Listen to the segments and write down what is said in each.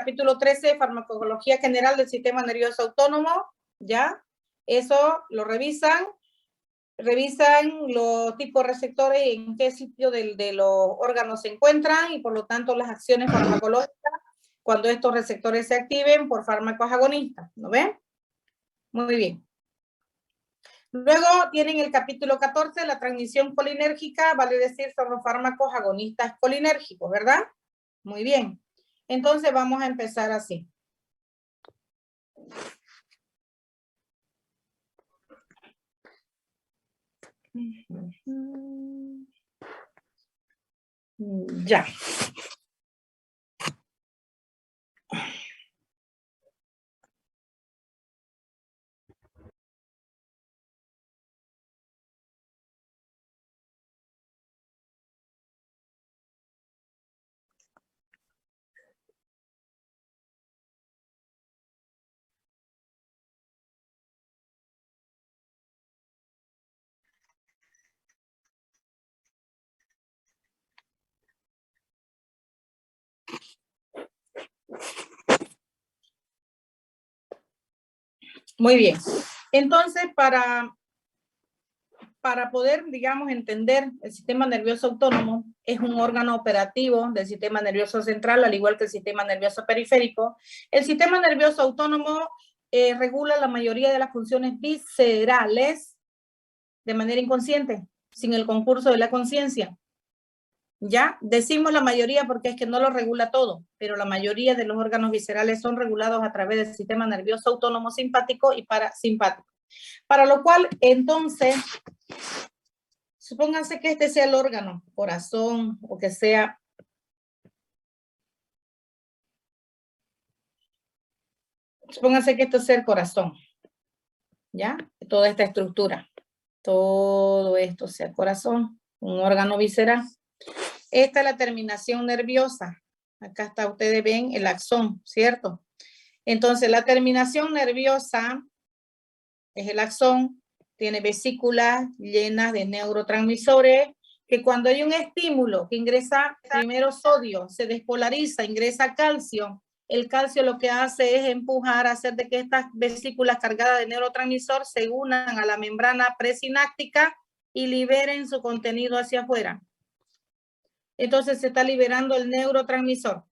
capítulo 13, farmacología general del sistema nervioso autónomo, ¿ya? Eso lo revisan los tipos receptores y en qué sitio de los órganos se encuentran y por lo tanto las acciones farmacológicas cuando estos receptores se activen por fármacos agonistas, ¿no ven? Muy bien. Luego tienen el capítulo 14, la transmisión colinérgica, vale decir, son los fármacos agonistas colinérgicos, ¿verdad? Muy bien. Entonces vamos a empezar así. Ya. Muy bien. Entonces, para poder, digamos, entender el sistema nervioso autónomo, es un órgano operativo del sistema nervioso central, al igual que el sistema nervioso periférico. El sistema nervioso autónomo regula la mayoría de las funciones viscerales de manera inconsciente, sin el concurso de la conciencia. ¿Ya? Decimos la mayoría porque es que no lo regula todo, pero la mayoría de los órganos viscerales son regulados a través del sistema nervioso autónomo simpático y parasimpático. Para lo cual, entonces, supónganse que este sea el órgano, corazón, o que sea, supónganse que esto sea el corazón, ¿ya? Toda esta estructura, todo esto sea el corazón, un órgano visceral. Esta es la terminación nerviosa. Acá está, ustedes ven el axón, ¿cierto? Entonces, la terminación nerviosa es el axón, tiene vesículas llenas de neurotransmisores, que cuando hay un estímulo que ingresa primero sodio, se despolariza, ingresa calcio, el calcio lo que hace es empujar, hacer de que estas vesículas cargadas de neurotransmisor se unan a la membrana presináptica y liberen su contenido hacia afuera. Entonces se está liberando el neurotransmisor,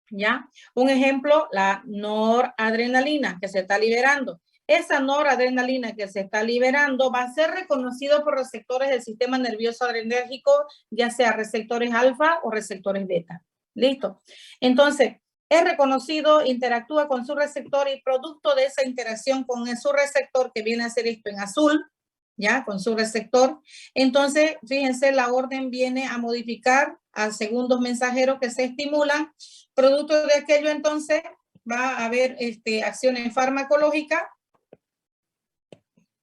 ¿ya? Un ejemplo, la noradrenalina que se está liberando. Esa noradrenalina que se está liberando va a ser reconocido por receptores del sistema nervioso adrenérgico, ya sea receptores alfa o receptores beta. ¿Listo? Entonces, es reconocido, interactúa con su receptor y producto de esa interacción con su receptor, que viene a ser esto en azul, ¿ya? Con su receptor. Entonces, fíjense, la orden viene a modificar a segundos mensajeros que se estimulan. Producto de aquello, entonces, va a haber acciones farmacológicas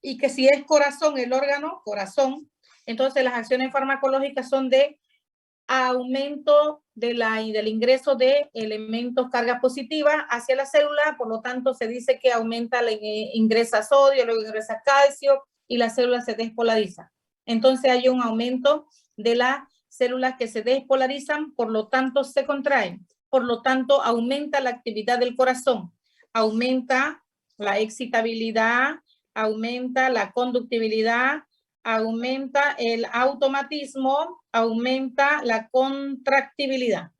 y que si es corazón, el órgano, corazón, entonces las acciones farmacológicas son de aumento del ingreso de elementos cargas positivas hacia la célula, por lo tanto se dice que aumenta, ingresa sodio, luego ingresa calcio y la célula se despolariza. Entonces hay un aumento de las células que se despolarizan, por lo tanto se contraen, por lo tanto aumenta la actividad del corazón, aumenta la excitabilidad, aumenta la conductibilidad, aumenta el automatismo, aumenta la contractibilidad.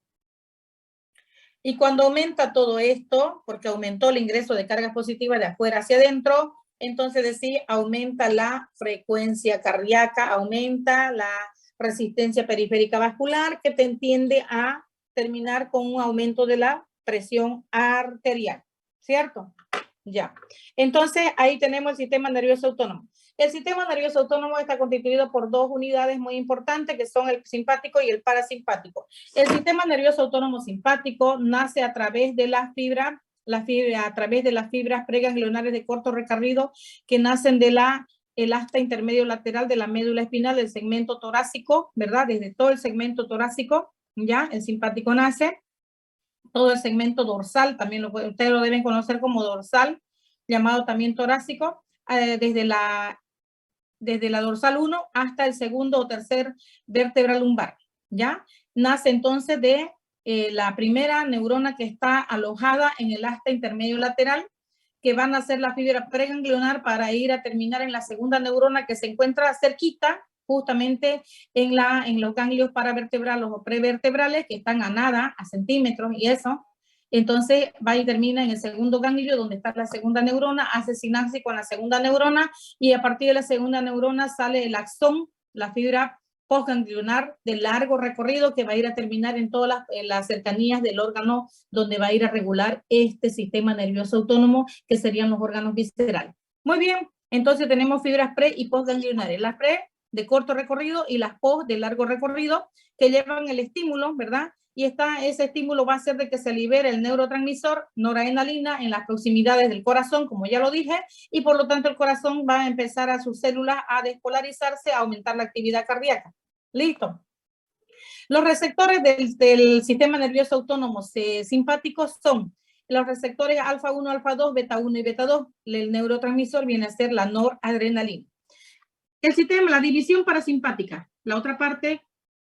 Y cuando aumenta todo esto, porque aumentó el ingreso de cargas positivas de afuera hacia adentro, entonces decir, aumenta la frecuencia cardíaca, aumenta la resistencia periférica vascular, que te tiende a terminar con un aumento de la presión arterial, ¿cierto? Ya. Entonces, ahí tenemos el sistema nervioso autónomo. El sistema nervioso autónomo está constituido por dos unidades muy importantes, que son el simpático y el parasimpático. El sistema nervioso autónomo simpático nace a través de las fibras, a través de las fibras preganglionares de corto recorrido que nacen de el asta intermedio lateral de la médula espinal, del segmento torácico, ¿verdad? Desde todo el segmento torácico, ya, el simpático nace. Todo el segmento dorsal, también ustedes lo deben conocer como dorsal, llamado también torácico, desde la dorsal 1 hasta el segundo o tercer vértebra lumbar, ¿ya? Nace entonces de la primera neurona que está alojada en el asta intermedio lateral, que van a ser la fibra preganglionar para ir a terminar en la segunda neurona que se encuentra cerquita, justamente en los ganglios paravertebrales o prevertebrales, que están a nada, a centímetros y eso. Entonces va y termina en el segundo ganglio, donde está la segunda neurona, hace sinapsis con la segunda neurona, y a partir de la segunda neurona sale el axón, la fibra postganglionar de largo recorrido, que va a ir a terminar en todas las cercanías del órgano donde va a ir a regular este sistema nervioso autónomo, que serían los órganos viscerales. Muy bien, entonces tenemos fibras pre y postganglionares. Las pre de corto recorrido y las post de largo recorrido, que llevan el estímulo, ¿verdad? Y ese estímulo va a hacer de que se libere el neurotransmisor noradrenalina en las proximidades del corazón, como ya lo dije, y por lo tanto el corazón va a empezar a sus células a despolarizarse, a aumentar la actividad cardíaca. Listo. Los receptores del sistema nervioso autónomo simpáticos son los receptores alfa 1, alfa 2, beta 1 y beta 2. El neurotransmisor viene a ser la noradrenalina. El sistema, la división parasimpática, la otra parte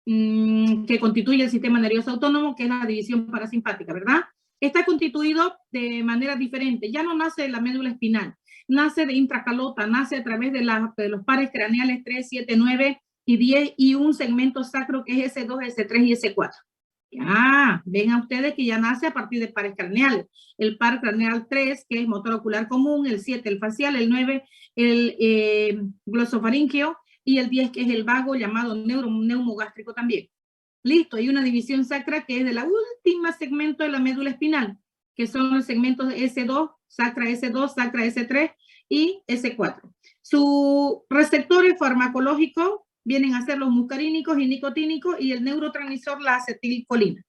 que constituye el sistema nervioso autónomo, que es la división parasimpática, ¿verdad? Está constituido de manera diferente. Ya no nace de la médula espinal, nace de intracalota, nace a través de los pares craneales 3, 7, 9 y 10 y un segmento sacro que es S2, S3 y S4. Ya, ven a ustedes que ya nace a partir de pares craneales. El par craneal 3, que es motor ocular común, el 7, el facial, el 9, el glosofaríngeo, y el 10, que es el vago, llamado neumogástrico también. Listo, hay una división sacra que es de la última segmento de la médula espinal, que son los segmentos S2, sacra S2, sacra S3 y S4. Sus receptores farmacológicos vienen a ser los muscarínicos y nicotínicos, y el neurotransmisor la acetilcolina.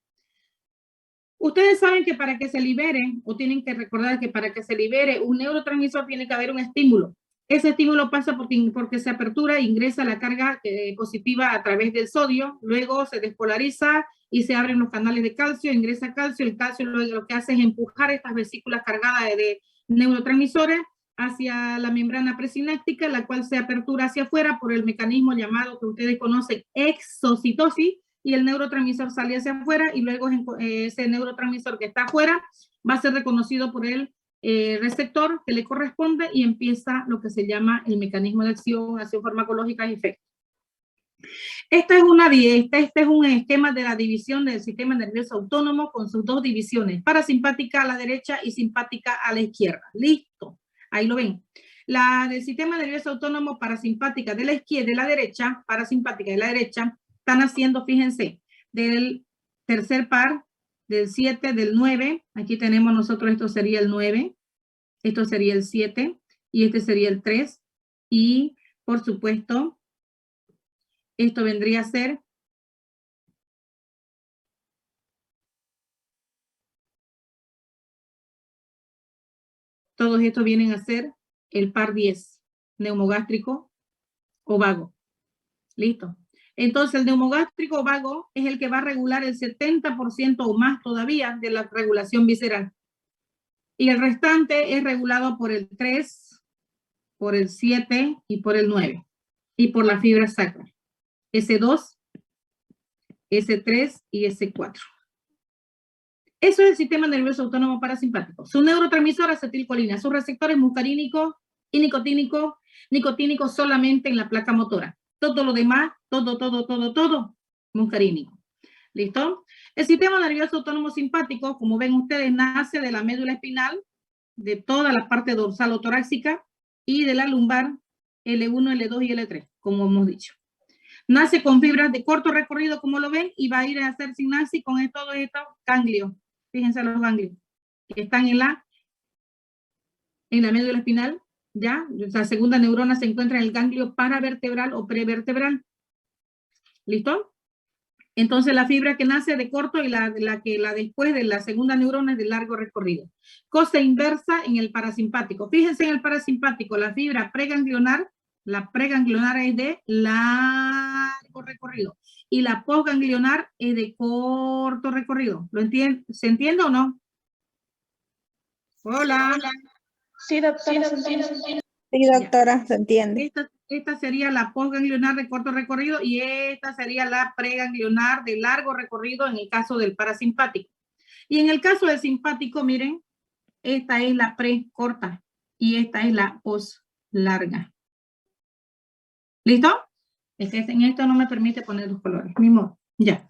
Ustedes saben que para que se libere, o tienen que recordar que para que se libere un neurotransmisor tiene que haber un estímulo. Ese estímulo pasa porque se apertura e ingresa la carga positiva a través del sodio, luego se despolariza y se abren los canales de calcio, ingresa calcio, el calcio lo que hace es empujar estas vesículas cargadas de neurotransmisores hacia la membrana presináptica, la cual se apertura hacia afuera por el mecanismo llamado, que ustedes conocen, exocitosis, y el neurotransmisor sale hacia afuera, y luego ese neurotransmisor que está afuera va a ser reconocido por el receptor que le corresponde, y empieza lo que se llama el mecanismo de acción farmacológica y efecto. Este es un esquema de la división del sistema nervioso autónomo con sus dos divisiones, parasimpática a la derecha y simpática a la izquierda. Listo, ahí lo ven. La del sistema nervioso autónomo parasimpática de la izquierda y la derecha, parasimpática de la derecha, están haciendo, fíjense, del tercer par, del 7, del 9, aquí tenemos nosotros, esto sería el 9, esto sería el 7, y este sería el 3, y por supuesto, esto vendría a ser todos estos vienen a ser el par 10, neumogástrico o vago. Listo. Entonces, el neumogástrico vago es el que va a regular el 70% o más todavía de la regulación visceral. Y el restante es regulado por el 3, por el 7 y por el 9. Y por la fibra sacra. S2, S3 y S4. Eso es el sistema nervioso autónomo parasimpático. Su neurotransmisor acetilcolina, sus receptores muscarínicos y nicotínicos solamente en la placa motora. Todo lo demás, todo, muscarínico. ¿Listo? El sistema nervioso autónomo simpático, como ven ustedes, nace de la médula espinal, de toda la parte dorsal o torácica, y de la lumbar, L1, L2 y L3, como hemos dicho. Nace con fibras de corto recorrido, como lo ven, y va a ir a hacer sinapsis con todos estos ganglios. Fíjense los ganglios que están en la médula espinal. Ya, la segunda neurona se encuentra en el ganglio paravertebral o prevertebral. ¿Listo? Entonces la fibra que nace de corto y la después de la segunda neurona es de largo recorrido. Cosa inversa en el parasimpático. Fíjense en el parasimpático, la fibra preganglionar, la preganglionar es de largo recorrido y la postganglionar es de corto recorrido. ¿Se entiende o no? Hola. Sí, doctora. Sí, doctora, se entiende. esta sería la postganglionar de corto recorrido y esta sería la preganglionar de largo recorrido en el caso del parasimpático. Y en el caso del simpático, miren, esta es la pre corta y esta es la post larga. ¿Listo? En esto no me permite poner los colores, ni modo. Ya.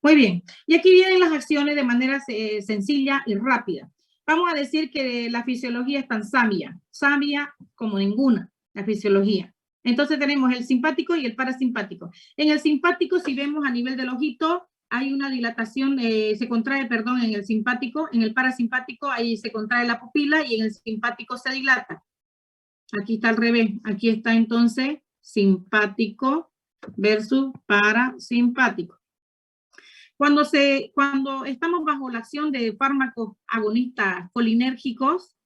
Muy bien. Y aquí vienen las acciones de manera sencilla y rápida. Vamos a decir que la fisiología es tan sabia como ninguna, la fisiología. Entonces tenemos el simpático y el parasimpático. En el simpático, si vemos a nivel del ojito, hay una dilatación, se contrae, perdón, en el simpático. En el parasimpático, ahí se contrae la pupila y en el simpático se dilata. Aquí está al revés. Aquí está entonces simpático versus parasimpático. Cuando estamos bajo la acción de fármacos agonistas colinérgicos,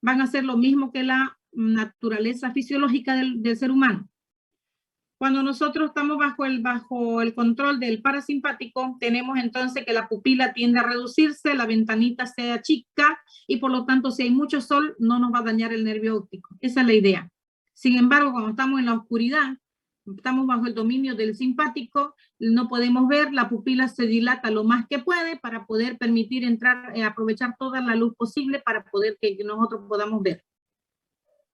van a hacer lo mismo que la naturaleza fisiológica del ser humano. Cuando nosotros estamos bajo el control del parasimpático, tenemos entonces que la pupila tiende a reducirse, la ventanita se achica y por lo tanto si hay mucho sol no nos va a dañar el nervio óptico. Esa es la idea. Sin embargo, cuando estamos en la oscuridad, estamos bajo el dominio del simpático, no podemos ver, la pupila se dilata lo más que puede para poder permitir entrar, aprovechar toda la luz posible para poder que nosotros podamos ver.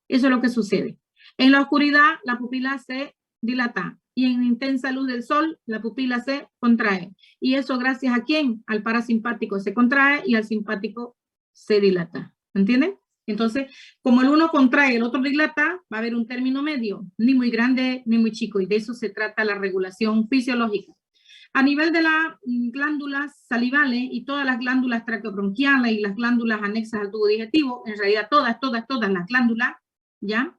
Eso es lo que sucede. En la oscuridad, la pupila se dilata y en intensa luz del sol, la pupila se contrae. Y eso gracias a ¿quién? Al parasimpático se contrae y al simpático se dilata. ¿Entienden? Entonces, como el uno contrae, el otro dilata, va a haber un término medio, ni muy grande ni muy chico, y de eso se trata la regulación fisiológica. A nivel de las glándulas salivales y todas las glándulas traqueobronquiales y las glándulas anexas al tubo digestivo, en realidad todas las glándulas, ¿ya?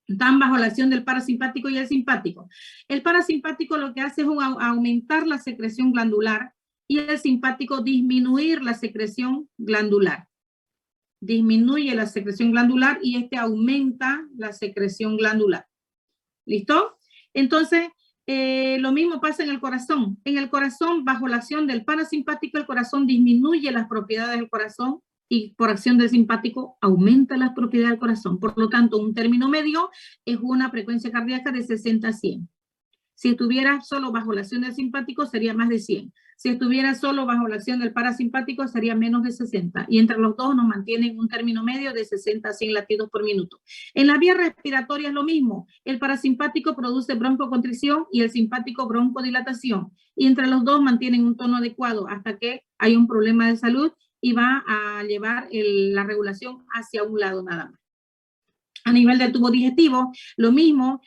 Están bajo la acción del parasimpático y el simpático. El parasimpático lo que hace es aumentar la secreción glandular y el simpático disminuir la secreción glandular. Disminuye la secreción glandular y este aumenta la secreción glandular. ¿Listo? Entonces, lo mismo pasa en el corazón. En el corazón, bajo la acción del parasimpático, el corazón disminuye las propiedades del corazón y por acción del simpático aumenta las propiedades del corazón. Por lo tanto, un término medio es una frecuencia cardíaca de 60 a 100. Si estuviera solo bajo la acción del simpático, sería más de 100. Si estuviera solo bajo la acción del parasimpático, sería menos de 60. Y entre los dos nos mantienen un término medio de 60 a 100 latidos por minuto. En la vía respiratoria es lo mismo. El parasimpático produce broncoconstricción y el simpático broncodilatación. Y entre los dos mantienen un tono adecuado hasta que hay un problema de salud y va a llevar la regulación hacia un lado nada más. A nivel del tubo digestivo, lo mismo,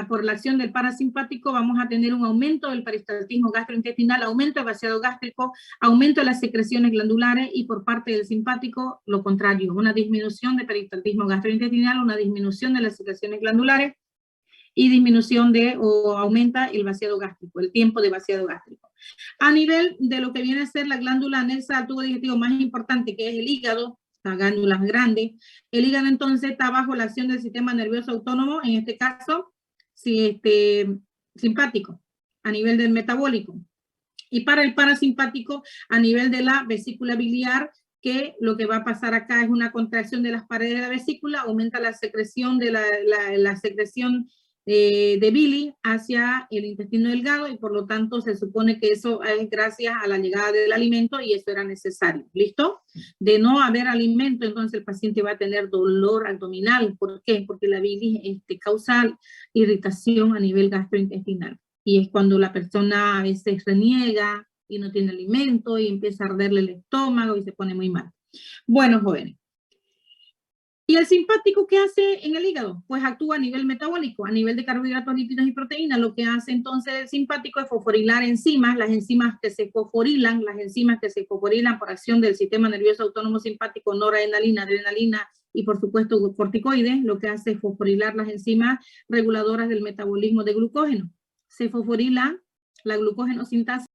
por la acción del parasimpático vamos a tener un aumento del peristaltismo gastrointestinal, aumento del vaciado gástrico, aumento de las secreciones glandulares y por parte del simpático lo contrario, una disminución de peristaltismo gastrointestinal, una disminución de las secreciones glandulares y disminución o aumenta el vaciado gástrico, el tiempo de vaciado gástrico. A nivel de lo que viene a ser la glándula anexa al tubo digestivo más importante, que es el hígado, las glándulas grandes. El hígado entonces está bajo la acción del sistema nervioso autónomo, en este caso, simpático, a nivel del metabólico. Y para el parasimpático, a nivel de la vesícula biliar, que lo que va a pasar acá es una contracción de las paredes de la vesícula, aumenta la secreción de la secreción de bilis hacia el intestino delgado y por lo tanto se supone que eso es gracias a la llegada del alimento y eso era necesario. ¿Listo? De no haber alimento, entonces el paciente va a tener dolor abdominal. ¿Por qué? Porque la bilis causa irritación a nivel gastrointestinal. Y es cuando la persona a veces reniega y no tiene alimento y empieza a arderle el estómago y se pone muy mal. Bueno, jóvenes. ¿Y el simpático qué hace en el hígado? Pues actúa a nivel metabólico, a nivel de carbohidratos, lípidos y proteínas. Lo que hace entonces el simpático es fosforilar enzimas, las enzimas que se fosforilan por acción del sistema nervioso autónomo simpático, noradrenalina, adrenalina y por supuesto corticoides. Lo que hace es fosforilar las enzimas reguladoras del metabolismo de glucógeno. Se fosforila la glucógeno sintasa